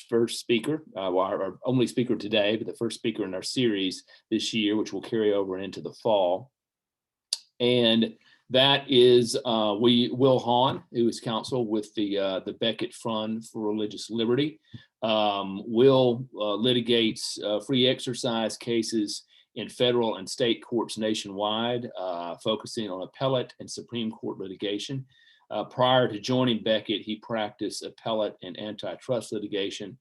first speaker, well, our only speaker today, but the first speaker in our series this year, which will carry over into the fall. And that is Will Haun, who is counsel with the Becket Fund for Religious Liberty. Will litigates free exercise cases in federal and state courts nationwide, focusing on appellate and Supreme Court litigation. Prior to joining Becket, he practiced appellate and antitrust litigation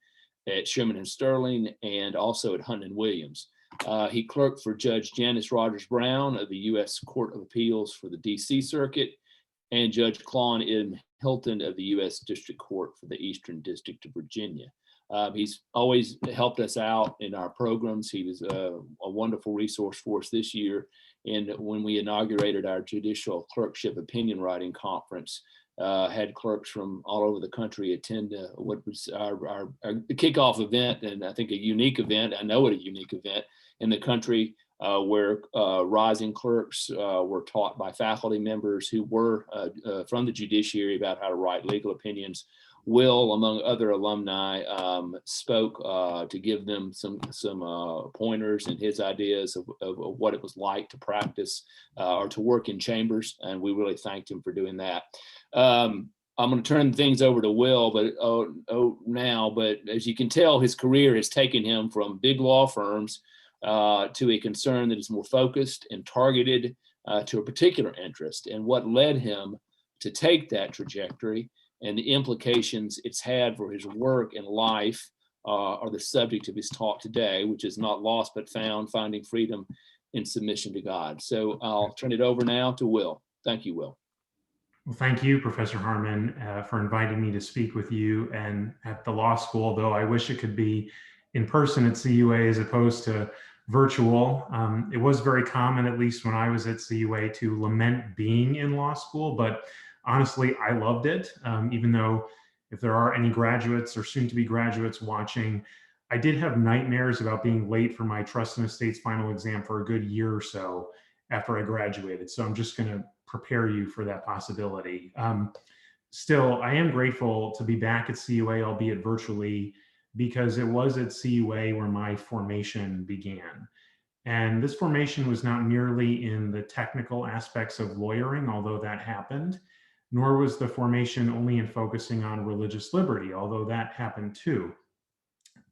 at Sherman and Sterling and also at Hunt and Williams. He clerked for Judge Janice Rogers Brown of the U.S. Court of Appeals for the D.C. Circuit and Judge Claude M. Hilton of the U.S. District Court for the Eastern District of Virginia. He's always helped us out in our programs. He was a wonderful resource for us this year. And when we inaugurated our judicial clerkship opinion writing conference, had clerks from all over the country attend what was our kickoff event, and I think a unique event. I know it a unique event in the country where rising clerks were taught by faculty members who were from the judiciary about how to write legal opinions. Will, among other alumni, spoke to give them some pointers and his ideas of what it was like to practice or to work in chambers, and we really thanked him for doing that. I'm going to turn things over to Will, now. But as you can tell, his career has taken him from big law firms to a concern that is more focused and targeted to a particular interest. And what led him to take that trajectory and the implications it's had for his work and life are the subject of his talk today, which is Not Lost But Found, Finding Freedom in Submission to God. So I'll turn it over now to Will. Thank you, Will. Well, thank you, Professor Harmon, for inviting me to speak with you and at the law school, though I wish it could be in person at CUA as opposed to virtual. It was very common, at least when I was at CUA, to lament being in law school, but honestly, I loved it, even though if there are any graduates or soon-to-be graduates watching, I did have nightmares about being late for my trust and estates final exam for a good year or so after I graduated. So I'm just going to prepare you for that possibility. Still, I am grateful to be back at CUA, albeit virtually, because it was at CUA where my formation began. And this formation was not merely in the technical aspects of lawyering, although that happened, nor was the formation only in focusing on religious liberty, although that happened too.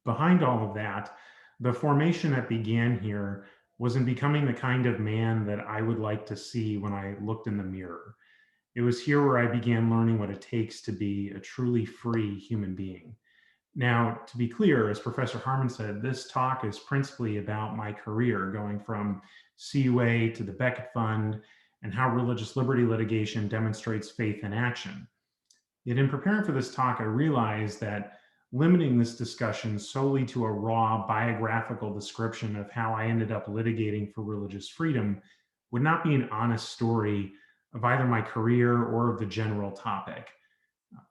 Behind all of that, the formation that began here was in becoming the kind of man that I would like to see when I looked in the mirror. It was here where I began learning what it takes to be a truly free human being. Now, to be clear, as Professor Harmon said, this talk is principally about my career, going from CUA to the Becket Fund, and how religious liberty litigation demonstrates faith in action. Yet in preparing for this talk, I realized that limiting this discussion solely to a raw biographical description of how I ended up litigating for religious freedom would not be an honest story of either my career or of the general topic.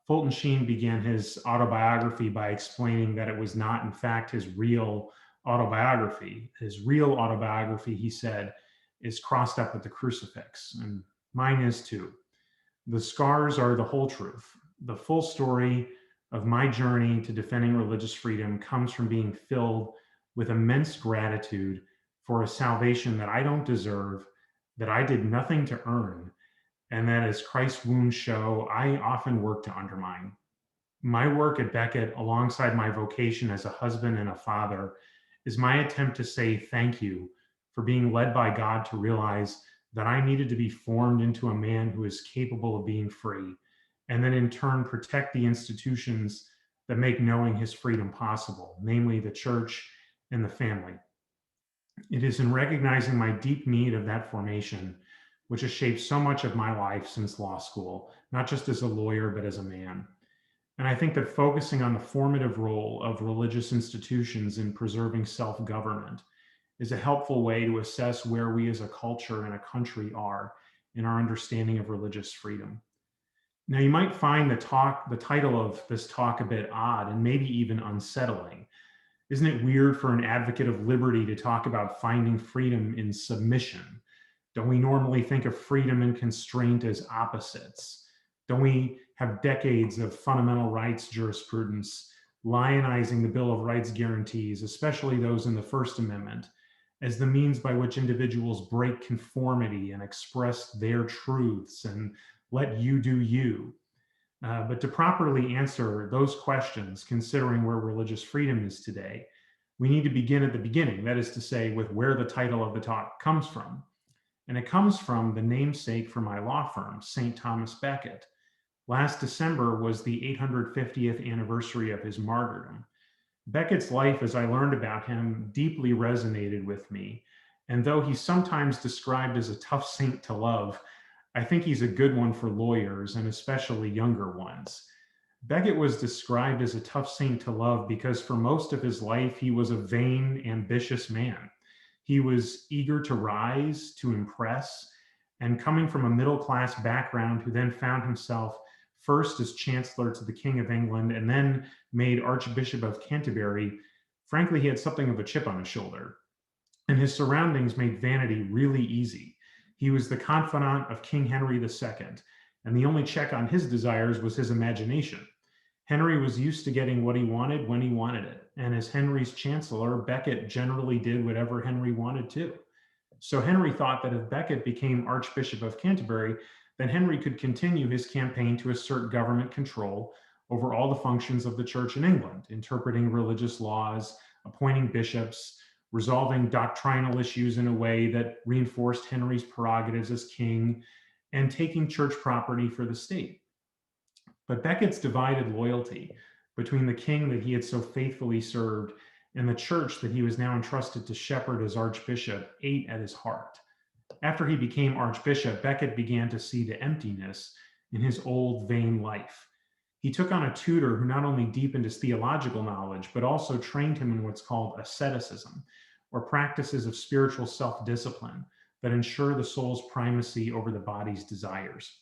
Fulton Sheen began his autobiography by explaining that it was not, in fact, his real autobiography. His real autobiography, he said, is crossed up with the crucifix, and mine is too. The scars are the whole truth. The full story of my journey to defending religious freedom comes from being filled with immense gratitude for a salvation that I don't deserve, that I did nothing to earn, and that, as Christ's wounds show, I often work to undermine. My work at Becket, alongside my vocation as a husband and a father, is my attempt to say thank you for being led by God to realize that I needed to be formed into a man who is capable of being free, and then in turn protect the institutions that make knowing his freedom possible, namely the church and the family. It is in recognizing my deep need of that formation, which has shaped so much of my life since law school, not just as a lawyer, but as a man. And I think that focusing on the formative role of religious institutions in preserving self-government is a helpful way to assess where we as a culture and a country are in our understanding of religious freedom. Now, you might find the title of this talk a bit odd and maybe even unsettling. Isn't it weird for an advocate of liberty to talk about finding freedom in submission? Don't we normally think of freedom and constraint as opposites? Don't we have decades of fundamental rights jurisprudence lionizing the Bill of Rights guarantees, especially those in the First Amendment, as the means by which individuals break conformity and express their truths and let you do you. But to properly answer those questions, considering where religious freedom is today, we need to begin at the beginning, that is to say, with where the title of the talk comes from. And it comes from the namesake for my law firm, St. Thomas Becket. Last December was the 850th anniversary of his martyrdom. Becket's life, as I learned about him, deeply resonated with me. And though he's sometimes described as a tough saint to love, I think he's a good one for lawyers, and especially younger ones. Becket was described as a tough saint to love because for most of his life, he was a vain, ambitious man. He was eager to rise, to impress, and coming from a middle-class background who then found himself first as Chancellor to the King of England and then made Archbishop of Canterbury, frankly, he had something of a chip on his shoulder. And his surroundings made vanity really easy. He was the confidant of King Henry II, and the only check on his desires was his imagination. Henry was used to getting what he wanted when he wanted it, and as Henry's chancellor, Becket generally did whatever Henry wanted to. So Henry thought that if Becket became Archbishop of Canterbury, then Henry could continue his campaign to assert government control over all the functions of the church in England, interpreting religious laws, appointing bishops, resolving doctrinal issues in a way that reinforced Henry's prerogatives as king, and taking church property for the state. But Becket's divided loyalty between the king that he had so faithfully served and the church that he was now entrusted to shepherd as archbishop ate at his heart. After he became archbishop, Becket began to see the emptiness in his old, vain life. He took on a tutor who not only deepened his theological knowledge, but also trained him in what's called asceticism, or practices of spiritual self-discipline that ensure the soul's primacy over the body's desires.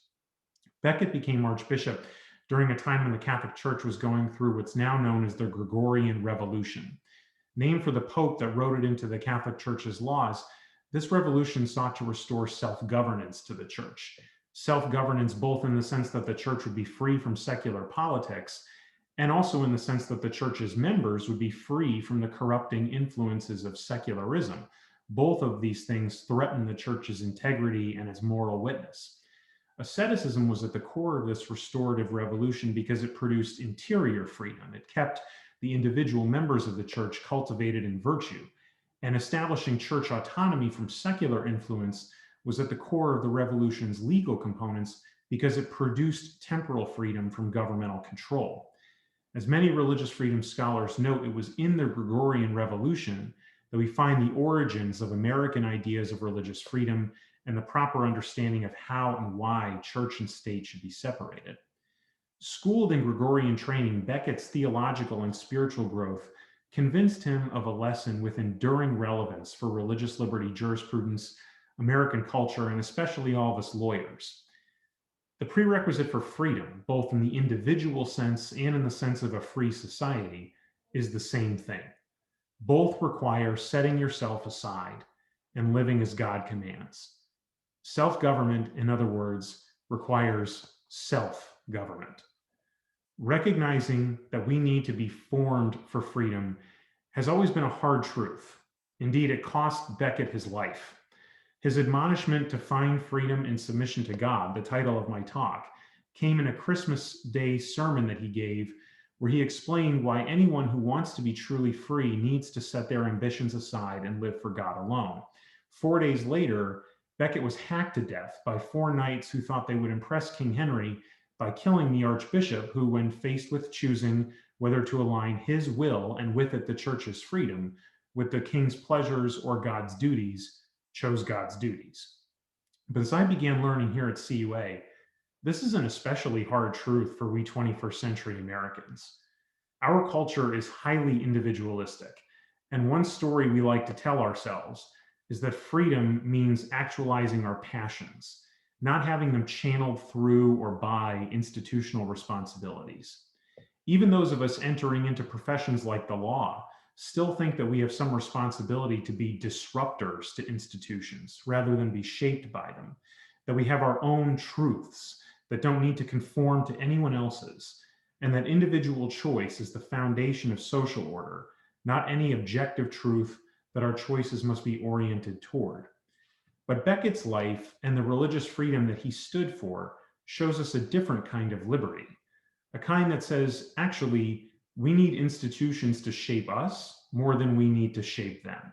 Becket became archbishop during a time when the Catholic Church was going through what's now known as the Gregorian Revolution. Named for the Pope that wrote it into the Catholic Church's laws, this revolution sought to restore self-governance to the church. Self-governance both in the sense that the church would be free from secular politics, and also in the sense that the church's members would be free from the corrupting influences of secularism. Both of these things threaten the church's integrity and its moral witness. Asceticism was at the core of this restorative revolution because it produced interior freedom. It kept the individual members of the church cultivated in virtue, and establishing church autonomy from secular influence was at the core of the revolution's legal components because it produced temporal freedom from governmental control. As many religious freedom scholars note, it was in the Gregorian Revolution that we find the origins of American ideas of religious freedom and the proper understanding of how and why church and state should be separated. Schooled in Gregorian training, Becket's theological and spiritual growth convinced him of a lesson with enduring relevance for religious liberty jurisprudence, American culture, and especially all of us lawyers. The prerequisite for freedom, both in the individual sense and in the sense of a free society, is the same thing. Both require setting yourself aside and living as God commands. Self-government, in other words, requires self-government. Recognizing that we need to be formed for freedom has always been a hard truth. Indeed, it cost Becket his life. His admonishment to find freedom in submission to God, the title of my talk, came in a Christmas Day sermon that he gave, where he explained why anyone who wants to be truly free needs to set their ambitions aside and live for God alone. 4 days later, Becket was hacked to death by 4 knights who thought they would impress King Henry by killing the archbishop who, when faced with choosing whether to align his will and with it the church's freedom with the king's pleasures or God's duties, chose God's duties. But as I began learning here at CUA, this is an especially hard truth for we 21st century Americans. Our culture is highly individualistic, and one story we like to tell ourselves is that freedom means actualizing our passions, not having them channeled through or by institutional responsibilities. Even those of us entering into professions like the law still think that we have some responsibility to be disruptors to institutions rather than be shaped by them, that we have our own truths that don't need to conform to anyone else's, and that individual choice is the foundation of social order, not any objective truth that our choices must be oriented toward. But Becket's life and the religious freedom that he stood for shows us a different kind of liberty, a kind that says, actually, we need institutions to shape us more than we need to shape them.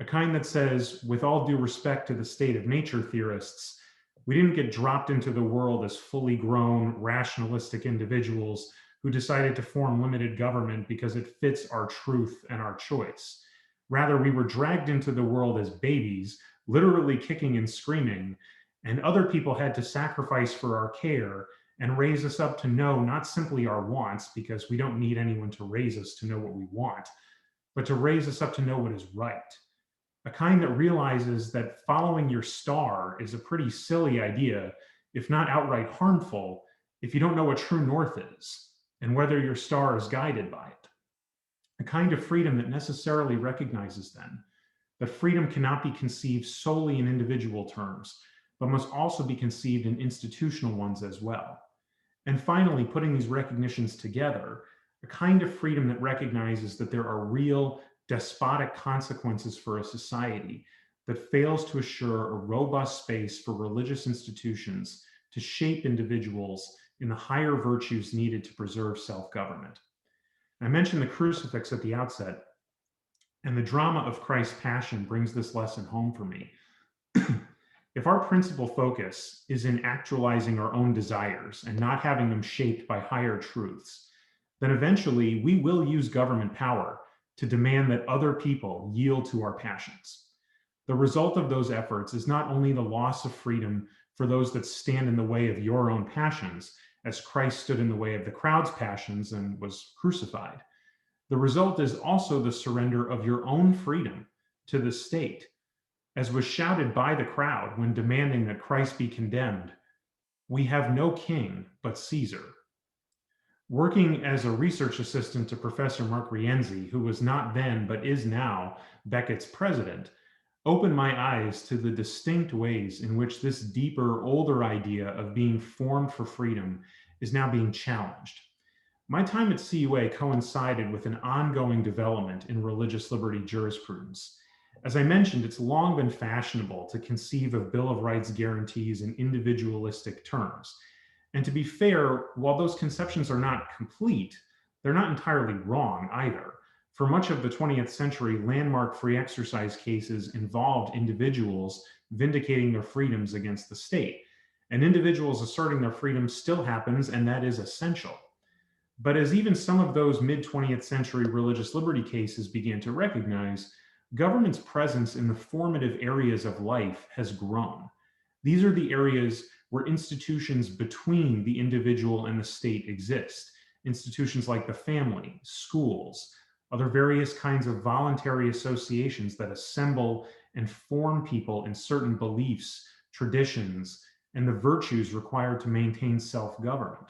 A kind that says, with all due respect to the state of nature theorists, we didn't get dropped into the world as fully grown, rationalistic individuals who decided to form limited government because it fits our truth and our choice. Rather, we were dragged into the world as babies, literally kicking and screaming, and other people had to sacrifice for our care and raise us up to know not simply our wants, because we don't need anyone to raise us to know what we want, but to raise us up to know what is right. A kind that realizes that following your star is a pretty silly idea, if not outright harmful, if you don't know what true north is and whether your star is guided by it. A kind of freedom that necessarily recognizes then that freedom cannot be conceived solely in individual terms, but must also be conceived in institutional ones as well. And finally, putting these recognitions together, a kind of freedom that recognizes that there are real despotic consequences for a society that fails to assure a robust space for religious institutions to shape individuals in the higher virtues needed to preserve self-government. I mentioned the crucifix at the outset, and the drama of Christ's passion brings this lesson home for me. If our principal focus is in actualizing our own desires and not having them shaped by higher truths, then eventually we will use government power to demand that other people yield to our passions. The result of those efforts is not only the loss of freedom for those that stand in the way of your own passions, as Christ stood in the way of the crowd's passions and was crucified. The result is also the surrender of your own freedom to the state, as was shouted by the crowd when demanding that Christ be condemned. We have no king but Caesar. Working as a research assistant to Professor Mark Rienzi, who was not then but is now Becket's president, opened my eyes to the distinct ways in which this deeper, older idea of being formed for freedom is now being challenged. My time at CUA coincided with an ongoing development in religious liberty jurisprudence. As I mentioned, it's long been fashionable to conceive of Bill of Rights guarantees in individualistic terms. And to be fair, while those conceptions are not complete, they're not entirely wrong either. For much of the 20th century, landmark free exercise cases involved individuals vindicating their freedoms against the state. And individuals asserting their freedoms still happens, and that is essential. But as even some of those mid-20th century religious liberty cases began to recognize, government's presence in the formative areas of life has grown. These are the areas where institutions between the individual and the state exist. Institutions like the family, schools, other various kinds of voluntary associations that assemble and form people in certain beliefs, traditions, and the virtues required to maintain self-government.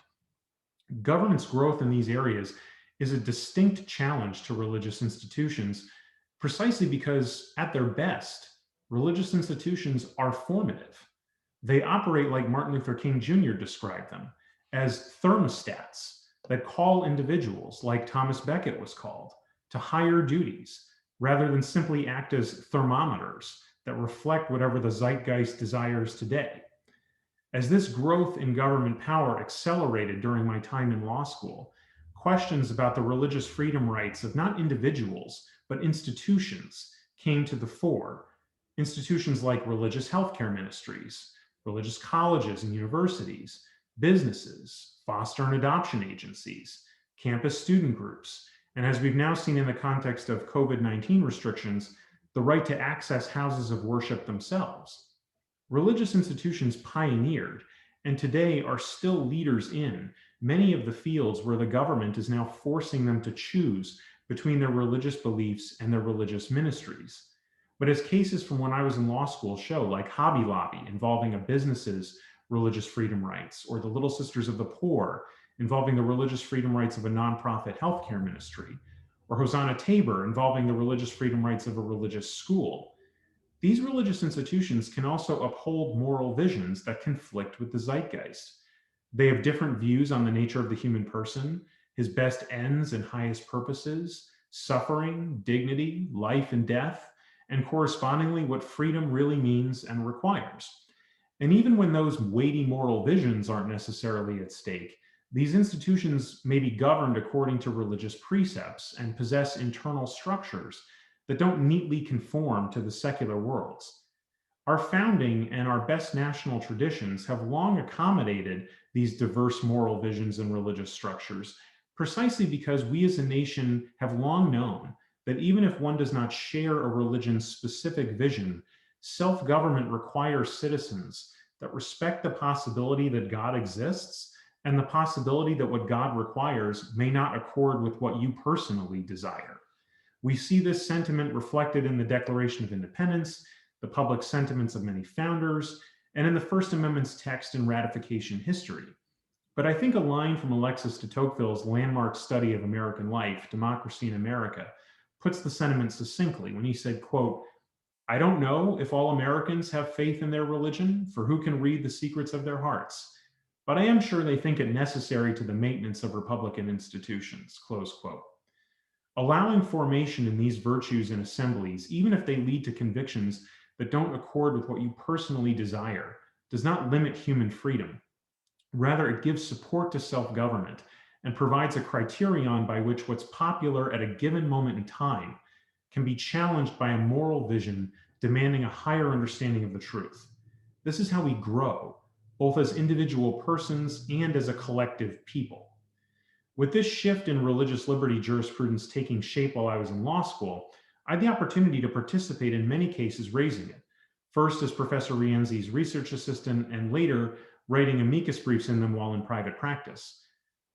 Government's growth in these areas is a distinct challenge to religious institutions, precisely because at their best, religious institutions are formative. They operate like Martin Luther King Jr. described them, as thermostats that call individuals, like Thomas Becket was called, to higher duties, rather than simply act as thermometers that reflect whatever the zeitgeist desires today. As this growth in government power accelerated during my time in law school, questions about the religious freedom rights of not individuals, but institutions came to the fore. Institutions like religious healthcare ministries, religious colleges and universities, businesses, foster and adoption agencies, campus student groups, and as we've now seen in the context of COVID-19 restrictions, the right to access houses of worship themselves. Religious institutions pioneered, and today are still leaders in, many of the fields where the government is now forcing them to choose between their religious beliefs and their religious ministries. But as cases from when I was in law school show, like Hobby Lobby involving a business's religious freedom rights, or the Little Sisters of the Poor involving the religious freedom rights of a nonprofit healthcare ministry, or Hosanna Tabor involving the religious freedom rights of a religious school, these religious institutions can also uphold moral visions that conflict with the zeitgeist. They have different views on the nature of the human person, his best ends and highest purposes, suffering, dignity, life and death, and correspondingly what freedom really means and requires. And even when those weighty moral visions aren't necessarily at stake, these institutions may be governed according to religious precepts and possess internal structures that don't neatly conform to the secular worlds. Our founding and our best national traditions have long accommodated these diverse moral visions and religious structures, precisely because we as a nation have long known that even if one does not share a religion's specific vision, self-government requires citizens that respect the possibility that God exists and the possibility that what God requires may not accord with what you personally desire. We see this sentiment reflected in the Declaration of Independence, the public sentiments of many founders, and in the First Amendment's text and ratification history. But I think a line from Alexis de Tocqueville's landmark study of American life, Democracy in America, puts the sentiment succinctly when he said, quote, "I don't know if all Americans have faith in their religion, for who can read the secrets of their hearts? But I am sure they think it necessary to the maintenance of Republican institutions," close quote. Allowing formation in these virtues in assemblies, even if they lead to convictions that don't accord with what you personally desire, does not limit human freedom. Rather, it gives support to self-government and provides a criterion by which what's popular at a given moment in time can be challenged by a moral vision demanding a higher understanding of the truth. This is how we grow, both as individual persons and as a collective people. With this shift in religious liberty jurisprudence taking shape while I was in law school, I had the opportunity to participate in many cases raising it, first as Professor Rienzi's research assistant and later writing amicus briefs in them while in private practice.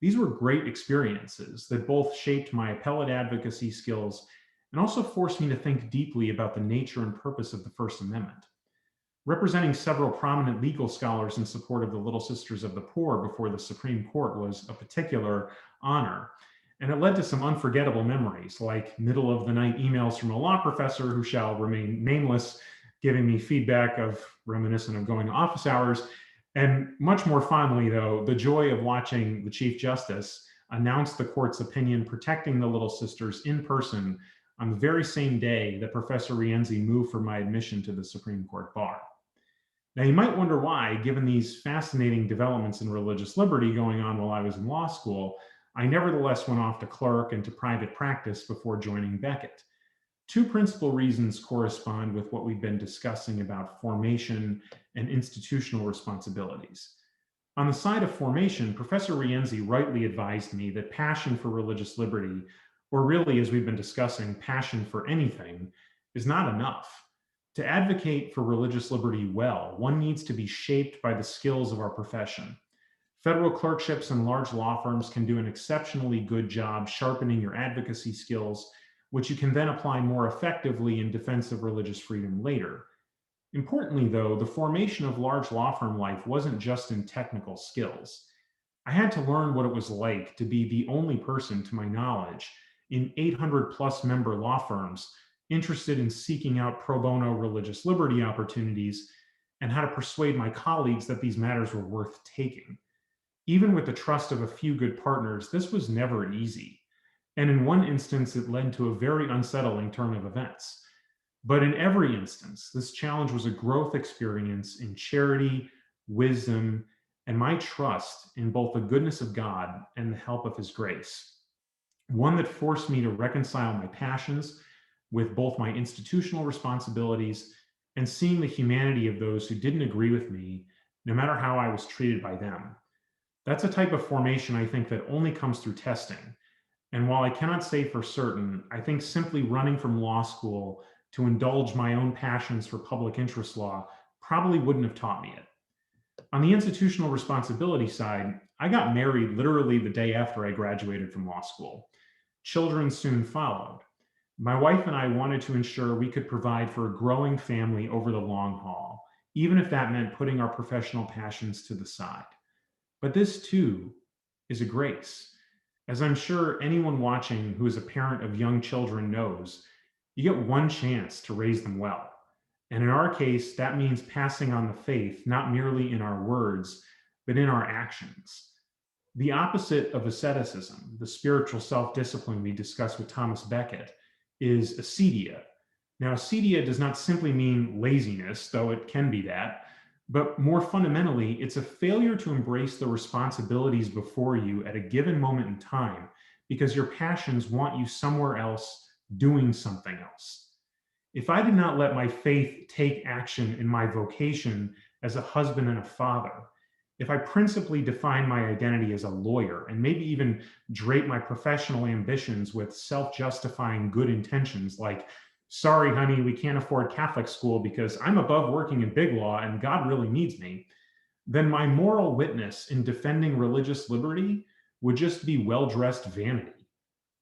These were great experiences that both shaped my appellate advocacy skills and also forced me to think deeply about the nature and purpose of the First Amendment. Representing several prominent legal scholars in support of the Little Sisters of the Poor before the Supreme Court was a particular honor, and it led to some unforgettable memories, like middle of the night emails from a law professor who shall remain nameless, giving me feedback of reminiscent of going to office hours, and much more fondly, though, the joy of watching the Chief Justice announce the court's opinion protecting the Little Sisters in person on the very same day that Professor Rienzi moved for my admission to the Supreme Court bar. Now, you might wonder why, given these fascinating developments in religious liberty going on while I was in law school, I nevertheless went off to clerk and to private practice before joining Becket. Two principal reasons correspond with what we've been discussing about formation and institutional responsibilities. On the side of formation, Professor Rienzi rightly advised me that passion for religious liberty, or really, as we've been discussing, passion for anything, is not enough. To advocate for religious liberty well, one needs to be shaped by the skills of our profession. Federal clerkships and large law firms can do an exceptionally good job sharpening your advocacy skills, which you can then apply more effectively in defense of religious freedom later. Importantly, though, the formation of large law firm life wasn't just in technical skills. I had to learn what it was like to be the only person, to my knowledge, in 800 plus member law firms interested in seeking out pro bono religious liberty opportunities, and how to persuade my colleagues that these matters were worth taking. Even with the trust of a few good partners, this was never easy. And in one instance, it led to a very unsettling turn of events. But in every instance, this challenge was a growth experience in charity, wisdom, and my trust in both the goodness of God and the help of His grace. One that forced me to reconcile my passions with both my institutional responsibilities and seeing the humanity of those who didn't agree with me, no matter how I was treated by them. That's a type of formation, I think, that only comes through testing. And while I cannot say for certain, I think simply running from law school to indulge my own passions for public interest law probably wouldn't have taught me it. On the institutional responsibility side, I got married literally the day after I graduated from law school. Children soon followed. My wife and I wanted to ensure we could provide for a growing family over the long haul, even if that meant putting our professional passions to the side. But this too is a grace. As I'm sure anyone watching who is a parent of young children knows, you get one chance to raise them well. And in our case, that means passing on the faith, not merely in our words, but in our actions. The opposite of asceticism, the spiritual self-discipline we discussed with Thomas Becket, is acetia. Now, acetia does not simply mean laziness, though it can be that, but more fundamentally, it's a failure to embrace the responsibilities before you at a given moment in time because your passions want you somewhere else doing something else. If I did not let my faith take action in my vocation as a husband and a father, if I principally define my identity as a lawyer and maybe even drape my professional ambitions with self-justifying good intentions like, sorry, honey, we can't afford Catholic school because I'm above working in big law and God really needs me, then my moral witness in defending religious liberty would just be well-dressed vanity.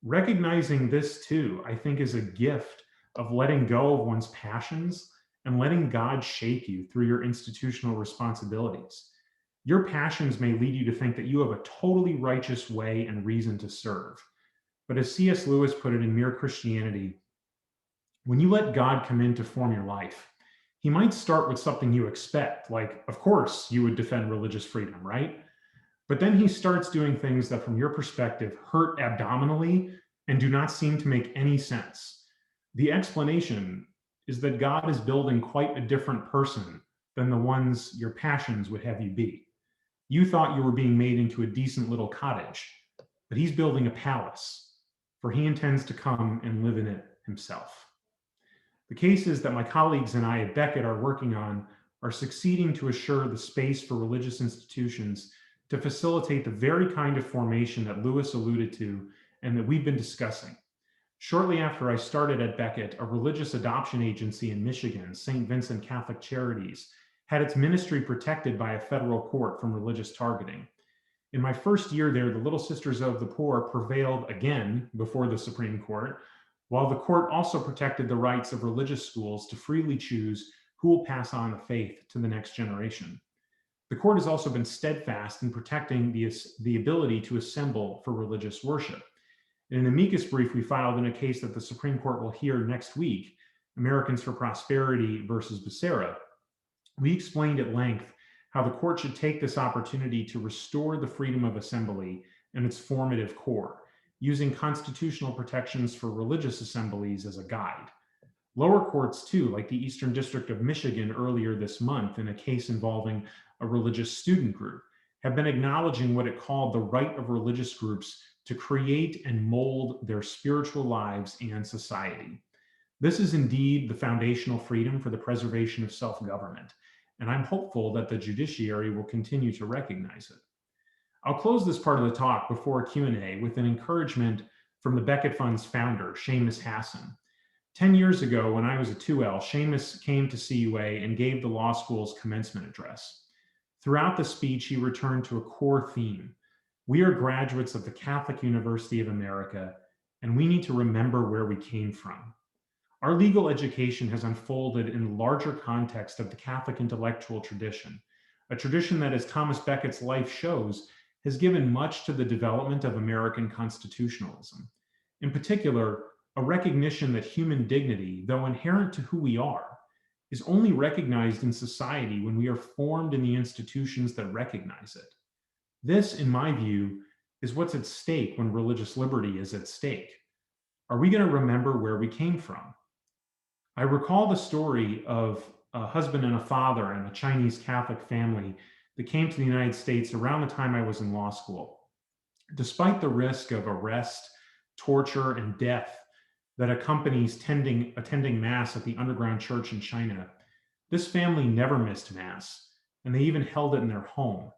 Recognizing this too, I think, is a gift of letting go of one's passions and letting God shape you through your institutional responsibilities. Your passions may lead you to think that you have a totally righteous way and reason to serve. But as C.S. Lewis put it in Mere Christianity, when you let God come in to form your life, he might start with something you expect, like, of course, you would defend religious freedom, right? But then he starts doing things that, from your perspective, hurt abdominally and do not seem to make any sense. The explanation is that God is building quite a different person than the ones your passions would have you be. You thought you were being made into a decent little cottage, but he's building a palace, for he intends to come and live in it himself. The cases that my colleagues and I at Becket are working on are succeeding to assure the space for religious institutions to facilitate the very kind of formation that Lewis alluded to and that we've been discussing. Shortly after I started at Becket, a religious adoption agency in Michigan, St. Vincent Catholic Charities, had its ministry protected by a federal court from religious targeting. In my first year there, the Little Sisters of the Poor prevailed again before the Supreme Court, while the court also protected the rights of religious schools to freely choose who will pass on the faith to the next generation. The court has also been steadfast in protecting the ability to assemble for religious worship. In an amicus brief we filed in a case that the Supreme Court will hear next week, Americans for Prosperity versus Becerra, we explained at length how the court should take this opportunity to restore the freedom of assembly and its formative core, using constitutional protections for religious assemblies as a guide. Lower courts too, like the Eastern District of Michigan earlier this month in a case involving a religious student group, have been acknowledging what it called the right of religious groups to create and mold their spiritual lives and society. This is indeed the foundational freedom for the preservation of self-government, and I'm hopeful that the judiciary will continue to recognize it. I'll close this part of the talk before Q&A with an encouragement from the Becket Fund's founder, Seamus Hassan. 10 years ago, when I was a 2L, Seamus came to CUA and gave the law school's commencement address. Throughout the speech, he returned to a core theme. We are graduates of the Catholic University of America, and we need to remember where we came from. Our legal education has unfolded in the larger context of the Catholic intellectual tradition, a tradition that, as Thomas Becket's life shows, has given much to the development of American constitutionalism. In particular, a recognition that human dignity, though inherent to who we are, is only recognized in society when we are formed in the institutions that recognize it. This, in my view, is what's at stake when religious liberty is at stake. Are we going to remember where we came from? I recall the story of a husband and a father and a Chinese Catholic family that came to the United States around the time I was in law school. Despite the risk of arrest, torture, and death that accompanies attending Mass at the underground church in China, this family never missed Mass, and they even held it in their home.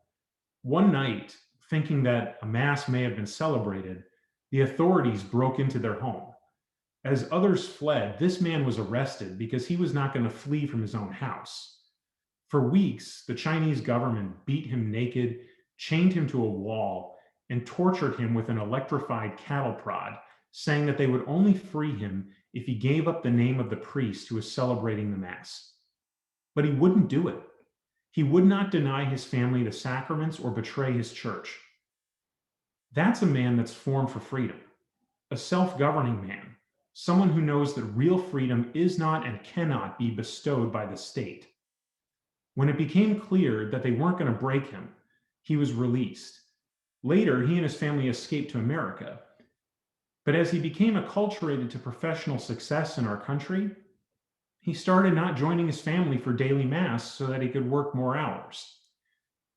One night, thinking that a Mass may have been celebrated, the authorities broke into their home. As others fled, this man was arrested because he was not going to flee from his own house. For weeks, the Chinese government beat him naked, chained him to a wall, and tortured him with an electrified cattle prod, saying that they would only free him if he gave up the name of the priest who was celebrating the Mass. But he wouldn't do it. He would not deny his family the sacraments or betray his church. That's a man that's formed for freedom, a self-governing man, someone who knows that real freedom is not and cannot be bestowed by the state. When it became clear that they weren't going to break him, He was released. Later, he and his family escaped to America. But as he became acculturated to professional success in our country, he started not joining his family for daily mass so that he could work more hours.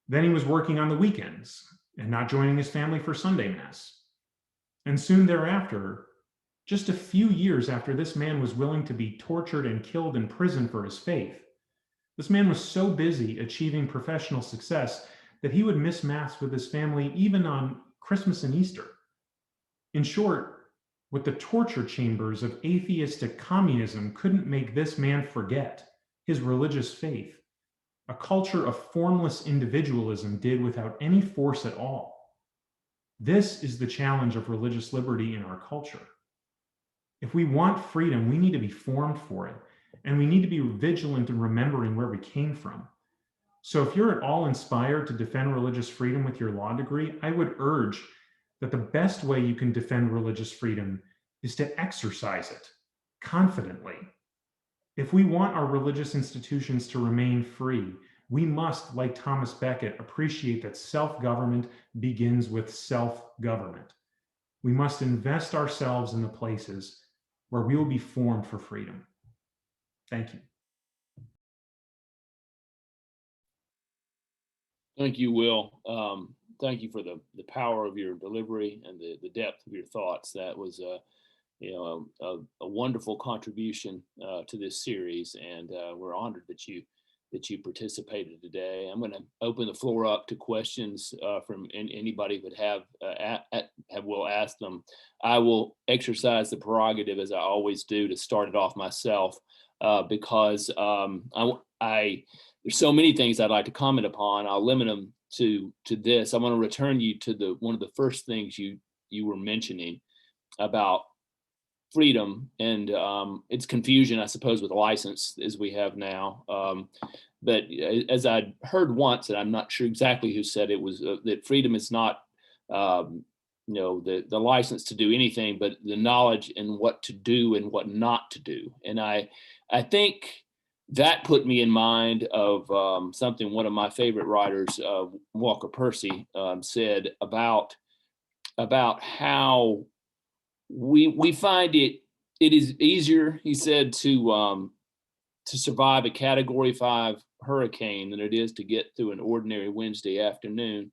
Then he was working on the weekends and not joining his family for Sunday mass. And soon thereafter, just a few years after this man was willing to be tortured and killed in prison for his faith, this man was so busy achieving professional success that he would miss mass with his family even on Christmas and Easter. In short, what the torture chambers of atheistic communism couldn't make this man forget, his religious faith, a culture of formless individualism did without any force at all. This is the challenge of religious liberty in our culture. If we want freedom, we need to be formed for it, and we need to be vigilant in remembering where we came from. So if you're at all inspired to defend religious freedom with your law degree, I would urge that the best way you can defend religious freedom is to exercise it confidently. If we want our religious institutions to remain free, we must, like Thomas Becket, appreciate that self-government begins with self-government. We must invest ourselves in the places where we will be formed for freedom. Thank you. Thank you, Will. Thank you for the power of your delivery and the depth of your thoughts. That was a wonderful contribution to this series, and we're honored that you participated today. I'm going to open the floor up to questions from anybody who would will ask them. I will exercise the prerogative, as I always do, to start it off myself because there's so many things I'd like to comment upon. I'll limit them to this. I want to return you to one of the first things you were mentioning about freedom and its confusion, I suppose, with license as we have now. But as I heard once, and I'm not sure exactly who said it, was that freedom is not the license to do anything, but the knowledge and what to do and what not to do. And I think that put me in mind of something one of my favorite writers, Walker Percy, said about how we find it is easier, he said, to survive a Category 5 hurricane than it is to get through an ordinary Wednesday afternoon.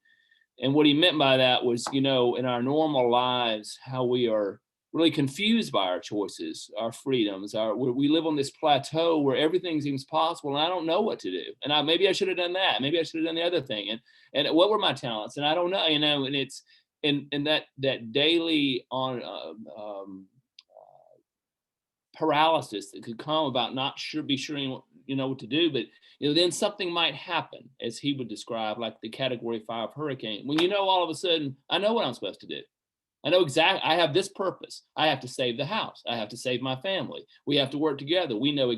And what he meant by that was, in our normal lives, how we are really confused by our choices, our freedoms. We live on this plateau where everything seems possible, and I don't know what to do. And maybe I should have done that. Maybe I should have done the other thing. And what were my talents? And I don't know. And it's and that daily paralysis that could come about not be sure what to do, but then something might happen, as he would describe, like the Category 5 hurricane, when all of a sudden I know what I'm supposed to do. I know exactly, I have this purpose. I have to save the house. I have to save my family. We have to work together. We know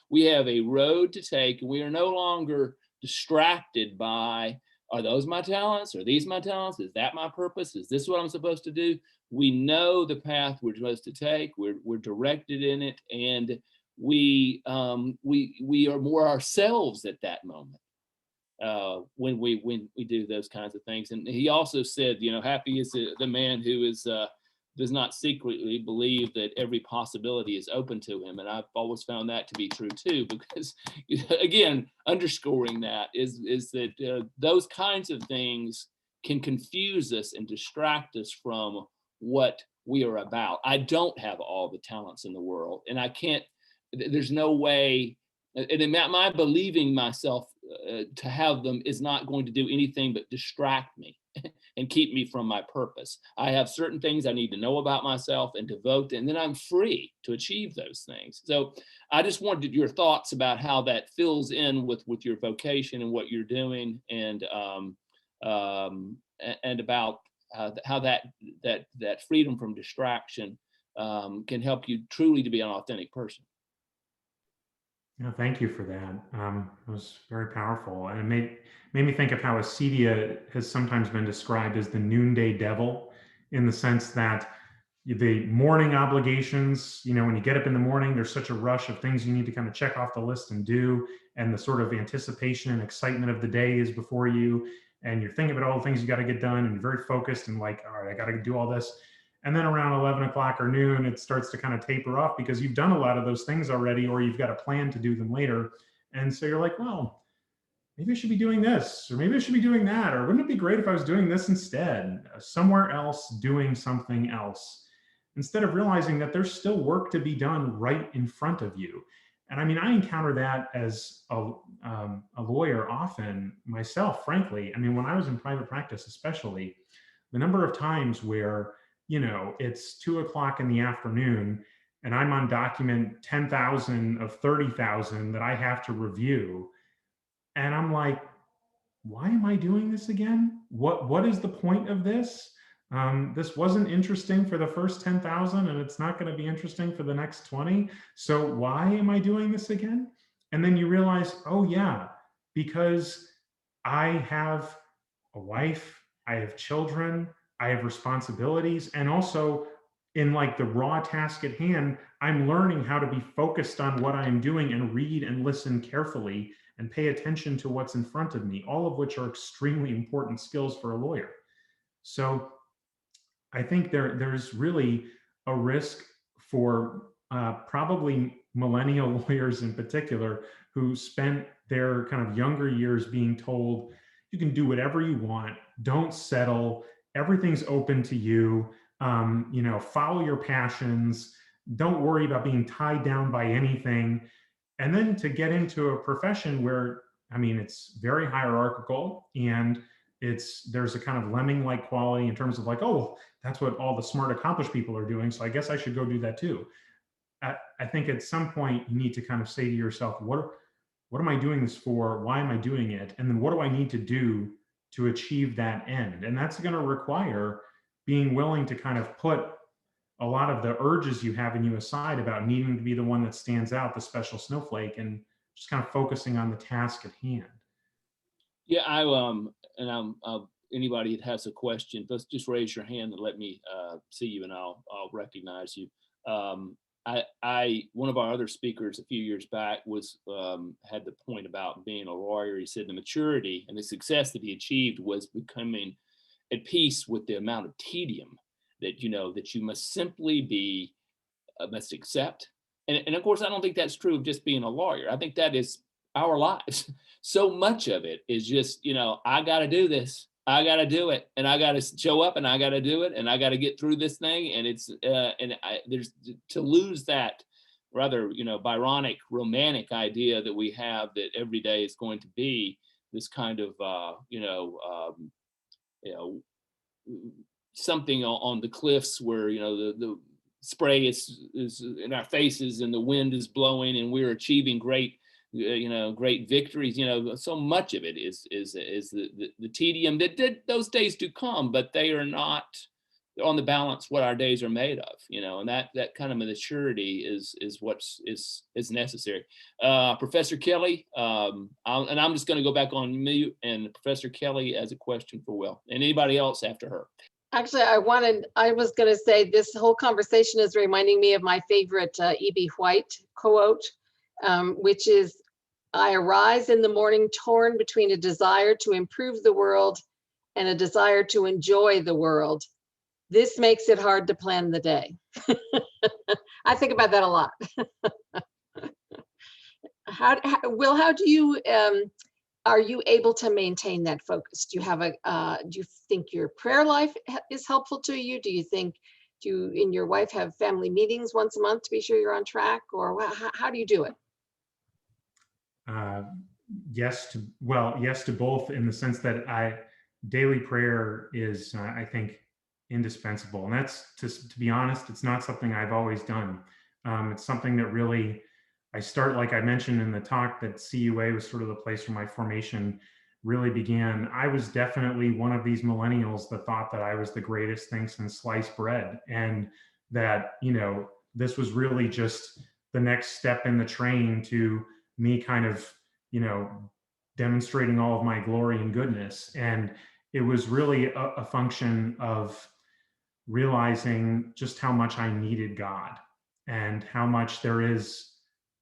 we have a road to take, and we are no longer distracted by, are those my talents? Are these my talents? Is that my purpose? Is this what I'm supposed to do? We know the path we're supposed to take. We're directed in it, and we are more ourselves at that moment when we do those kinds of things. And he also said, happy is the man who does not secretly believe that every possibility is open to him. And I've always found that to be true too, because again, underscoring that is that those kinds of things can confuse us and distract us from what we are about. I don't have all the talents in the world, and I can't, there's no way, and my believing myself to have them is not going to do anything but distract me and keep me from my purpose. I have certain things I need to know about myself and devote, and then I'm free to achieve those things. So I just wanted your thoughts about how that fills in with your vocation and what you're doing, and about how that freedom from distraction can help you truly to be an authentic person. Thank you for that. It was very powerful, and it made me think of how Acetia has sometimes been described as the Noonday Devil, in the sense that the morning obligations, when you get up in the morning, there's such a rush of things you need to kind of check off the list and do, and the sort of anticipation and excitement of the day is before you. and you're thinking about all the things you got to get done, and you're very focused and like, all right, I got to do all this. And then around 11 o'clock or noon, it starts to kind of taper off because you've done a lot of those things already, or you've got a plan to do them later. And so you're like, well, maybe I should be doing this, or maybe I should be doing that, or wouldn't it be great if I was doing this instead, somewhere else, doing something else, instead of realizing that there's still work to be done right in front of you. And I mean, I encounter that as a lawyer often myself, frankly. I mean, when I was in private practice, especially, the number of times where, you know, it's 2 o'clock in the afternoon and I'm on document 10,000 of 30,000 that I have to review. And I'm like, why am I doing this again? What is the point of this? This wasn't interesting for the first 10,000 and it's not going to be interesting for the next 20. So why am I doing this again? And then you realize, oh yeah, because I have a wife, I have children, I have responsibilities, and also in like the raw task at hand, I'm learning how to be focused on what I'm doing and read and listen carefully and pay attention to what's in front of me, all of which are extremely important skills for a lawyer. So I think there's really a risk for probably millennial lawyers in particular who spent their kind of younger years being told, you can do whatever you want, don't settle, everything's open to you, you know, follow your passions, don't worry about being tied down by anything. And then to get into a profession where, I mean, it's very hierarchical and there's a kind of lemming-like quality in terms of like, oh, that's what all the smart, accomplished people are doing, so I guess I should go do that too. I think at some point you need to kind of say to yourself, what am I doing this for? Why am I doing it? And then what do I need to do to achieve that end? And that's going to require being willing to kind of put a lot of the urges you have in you aside about needing to be the one that stands out, the special snowflake, and just kind of focusing on the task at hand. Yeah, anybody that has a question, let's just raise your hand and let me see you, and I'll recognize you. One of our other speakers a few years back was had the point about being a lawyer. He said the maturity and the success that he achieved was becoming at peace with the amount of tedium that, you know, that you must simply be must accept. And of course, I don't think that's true of just being a lawyer. I think that is our lives. So much of it is just, you know, I got to do this, I got to do it, and I got to show up, and I got to do it, and I got to get through this thing. And it's there's to lose that rather, you know, Byronic, romantic idea that we have that every day is going to be this kind of something on the cliffs where, you know, the spray is in our faces and the wind is blowing and we're achieving great victories. You know, so much of it is the tedium that those days do come, but they are not on the balance what our days are made of, you know, and that kind of maturity is what's necessary. Professor Kelly, and I'm just going to go back on mute, and Professor Kelly has a question for Will, and anybody else after her. Actually, I was going to say this whole conversation is reminding me of my favorite E.B. White quote, which is, I arise in the morning torn between a desire to improve the world and a desire to enjoy the world. This makes it hard to plan the day. I think about that a lot. Will, how do you, are you able to maintain that focus? Do you have do you think your prayer life is helpful to you? Do you think, do you and your wife have family meetings once a month to be sure you're on track, or how do you do it? Yes to both, in the sense that daily prayer is, I think, indispensable. And that's, to be honest, it's not something I've always done. It's something that really, like I mentioned in the talk, that CUA was sort of the place where my formation really began. I was definitely one of these millennials that thought that I was the greatest thing since sliced bread, and that, you know, this was really just the next step in the train to me kind of, you know, demonstrating all of my glory and goodness. And it was really a function of realizing just how much I needed God and how much there is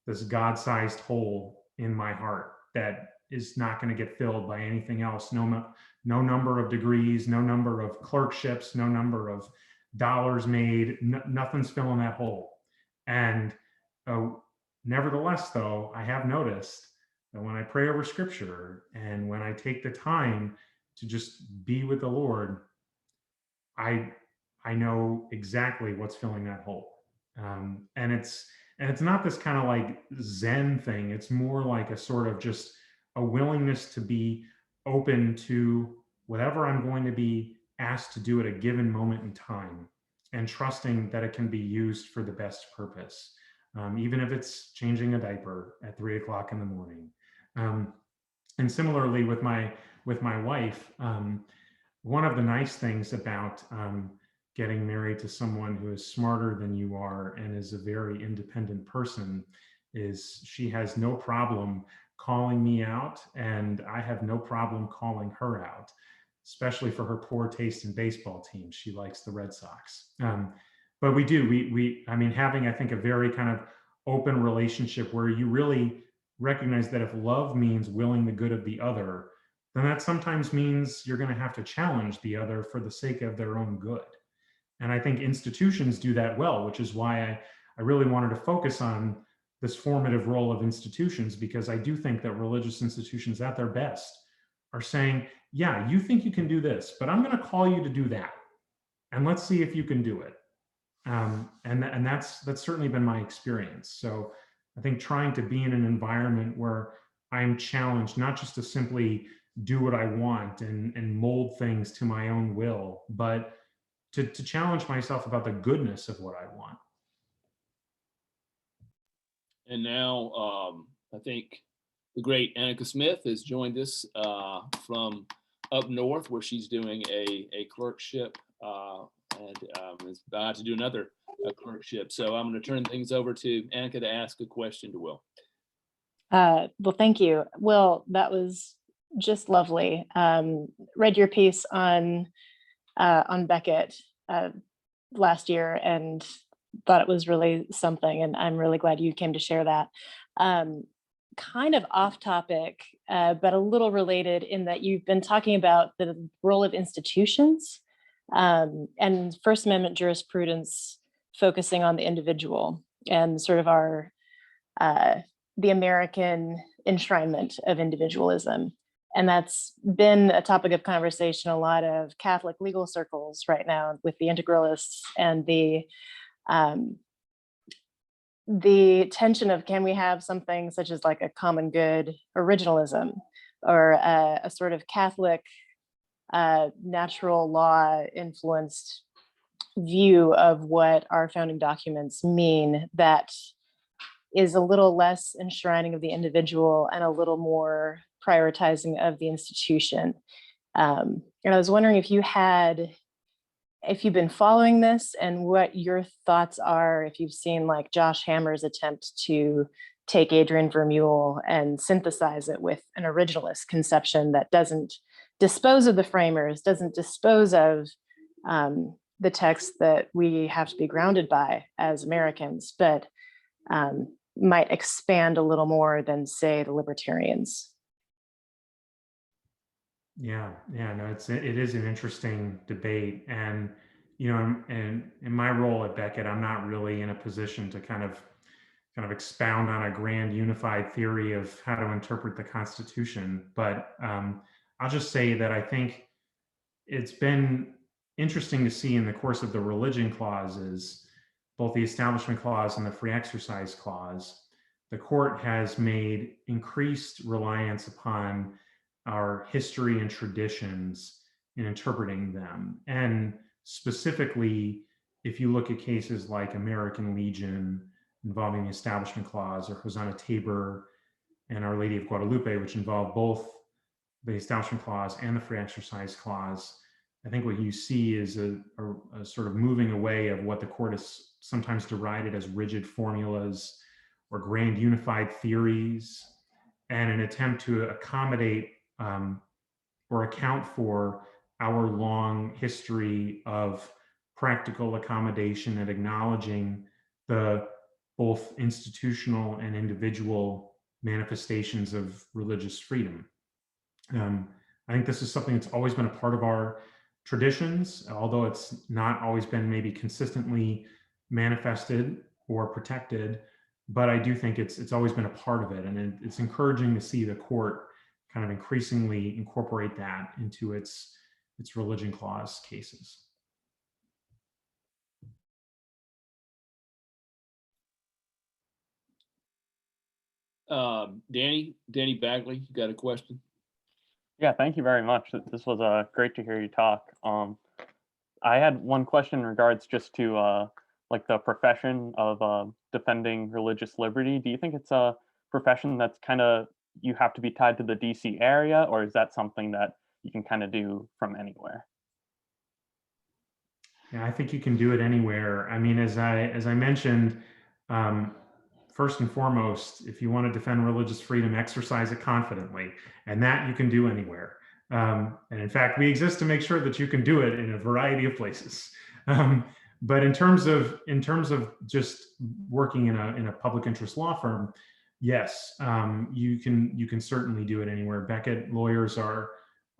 this God-sized hole in my heart that is not going to get filled by anything else. No number of degrees, no number of clerkships, no number of dollars made, nothing's filling that hole. And nevertheless, though, I have noticed that when I pray over scripture and when I take the time to just be with the Lord, I know exactly what's filling that hole. And it's not this kind of like Zen thing. It's more like a sort of just a willingness to be open to whatever I'm going to be asked to do at a given moment in time, and trusting that it can be used for the best purpose, even if it's changing a diaper at 3 o'clock in the morning. And similarly with my wife, one of the nice things about getting married to someone who is smarter than you are and is a very independent person is she has no problem calling me out, and I have no problem calling her out, especially for her poor taste in baseball teams. She likes the Red Sox. But I mean, having, I think, a very kind of open relationship where you really recognize that if love means willing the good of the other, then that sometimes means you're going to have to challenge the other for the sake of their own good. And I think institutions do that well, which is why I really wanted to focus on this formative role of institutions, because I do think that religious institutions at their best are saying, yeah, you think you can do this, but I'm going to call you to do that. And let's see if you can do it. And that's certainly been my experience. So I think trying to be in an environment where I'm challenged, not just to simply do what I want and mold things to my own will, but to challenge myself about the goodness of what I want. And now I think the great Annika Smith has joined us from up north, where she's doing a clerkship and is about to do another clerkship. So I'm going to turn things over to Annika to ask a question to Will. Well, thank you. Will, that was just lovely. Read your piece on Becket last year and thought it was really something, and I'm really glad you came to share that. Kind of off topic, but a little related in that you've been talking about the role of institutions and First Amendment jurisprudence focusing on the individual and sort of our the American enshrinement of individualism. And that's been a topic of conversation in a lot of Catholic legal circles right now with the integralists and the tension of, can we have something such as like a common good originalism or a sort of Catholic natural law influenced view of what our founding documents mean that is a little less enshrining of the individual and a little more prioritizing of the institution. And I was wondering if you've been following this and what your thoughts are, if you've seen like Josh Hammer's attempt to take Adrian Vermeule and synthesize it with an originalist conception that doesn't dispose of the framers, doesn't dispose of the text that we have to be grounded by as Americans, but might expand a little more than, say, the libertarians. Yeah, no, it is an interesting debate, and and in my role at Becket, I'm not really in a position to kind of expound on a grand unified theory of how to interpret the Constitution, but I'll just say that I think it's been interesting to see in the course of the religion clauses, both the Establishment Clause and the Free Exercise Clause, the court has made increased reliance upon our history and traditions in interpreting them. And specifically, if you look at cases like American Legion involving the Establishment Clause, or Hosanna Tabor and Our Lady of Guadalupe, which involve both the Establishment Clause and the Free Exercise Clause, I think what you see is a sort of moving away of what the court has sometimes derided as rigid formulas or grand unified theories, and an attempt to accommodate or account for our long history of practical accommodation and acknowledging the both institutional and individual manifestations of religious freedom. I think this is something that's always been a part of our traditions, although it's not always been maybe consistently manifested or protected, but I do think it's always been a part of it. And it's encouraging to see the court kind of increasingly incorporate that into its religion clause cases. Danny Bagley, you got a question? Yeah, thank you very much. This was great to hear you talk. I had one question in regards just to like the profession of defending religious liberty. Do you think it's a profession that's kind of, you have to be tied to the DC area, or is that something that you can kind of do from anywhere? Yeah, I think you can do it anywhere. I mean, as I mentioned, first and foremost, if you want to defend religious freedom, exercise it confidently, and that you can do anywhere. And in fact, we exist to make sure that you can do it in a variety of places. But in terms of just working in a public interest law firm, yes, you can certainly do it anywhere. Becket lawyers are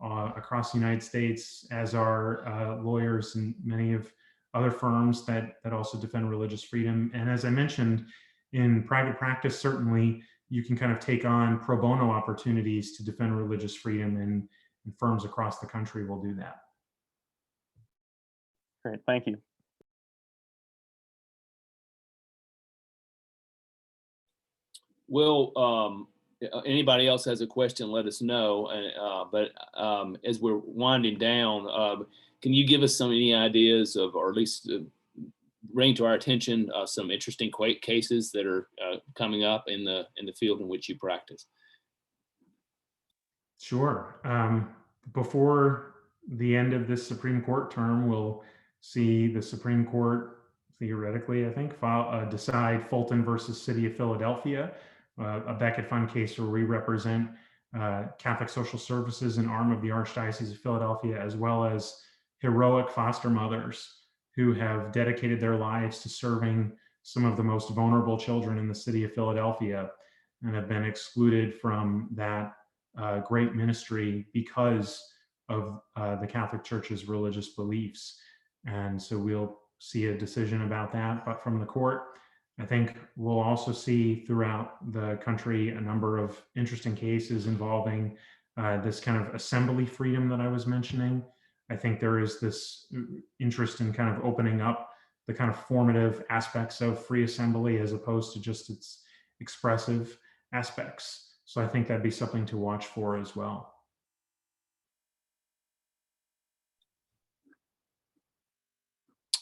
across the United States, as are lawyers in many of other firms that also defend religious freedom. And as I mentioned, in private practice, certainly you can kind of take on pro bono opportunities to defend religious freedom, and firms across the country will do that. Great, thank you. Will, anybody else has a question, let us know. But as we're winding down, can you give us any ideas of, or at least bring to our attention some interesting cases that are coming up in the field in which you practice? Sure. Before the end of this Supreme Court term, we'll see the Supreme Court, theoretically, I think, decide Fulton versus City of Philadelphia, a Becket Fund case where we represent Catholic Social Services, an arm of the Archdiocese of Philadelphia, as well as heroic foster mothers who have dedicated their lives to serving some of the most vulnerable children in the city of Philadelphia, and have been excluded from that great ministry because of the Catholic Church's religious beliefs. And so we'll see a decision about that, but from the court. I think we'll also see throughout the country a number of interesting cases involving this kind of assembly freedom that I was mentioning. I think there is this interest in kind of opening up the kind of formative aspects of free assembly as opposed to just its expressive aspects. So I think that'd be something to watch for as well.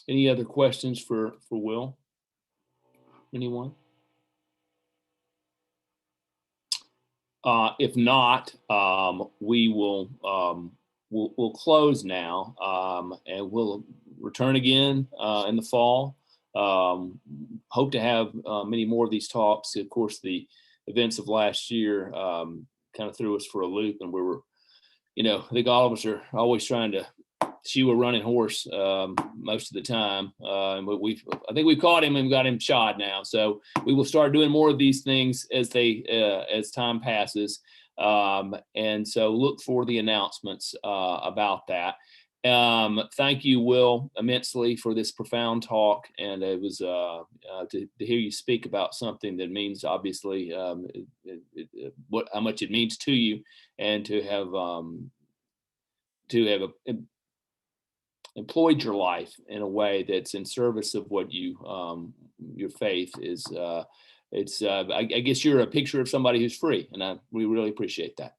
Any other questions for Will? Anyone? If not, we will we'll close now, and we'll return again in the fall. Hope to have many more of these talks. Of course, the events of last year kind of threw us for a loop, and we were, I think all of us are always trying to shoe a running horse most of the time. But I think we've caught him and got him shod now. So we will start doing more of these things as time passes. And so look for the announcements about that. Thank you, Will, immensely for this profound talk. And it was to hear you speak about something that means obviously how much it means to you, and to have employed your life in a way that's in service of what your faith is. I guess you're a picture of somebody who's free, and we really appreciate that.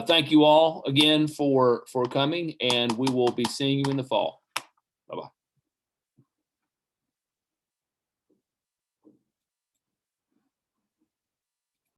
Thank you all again for coming, and we will be seeing you in the fall.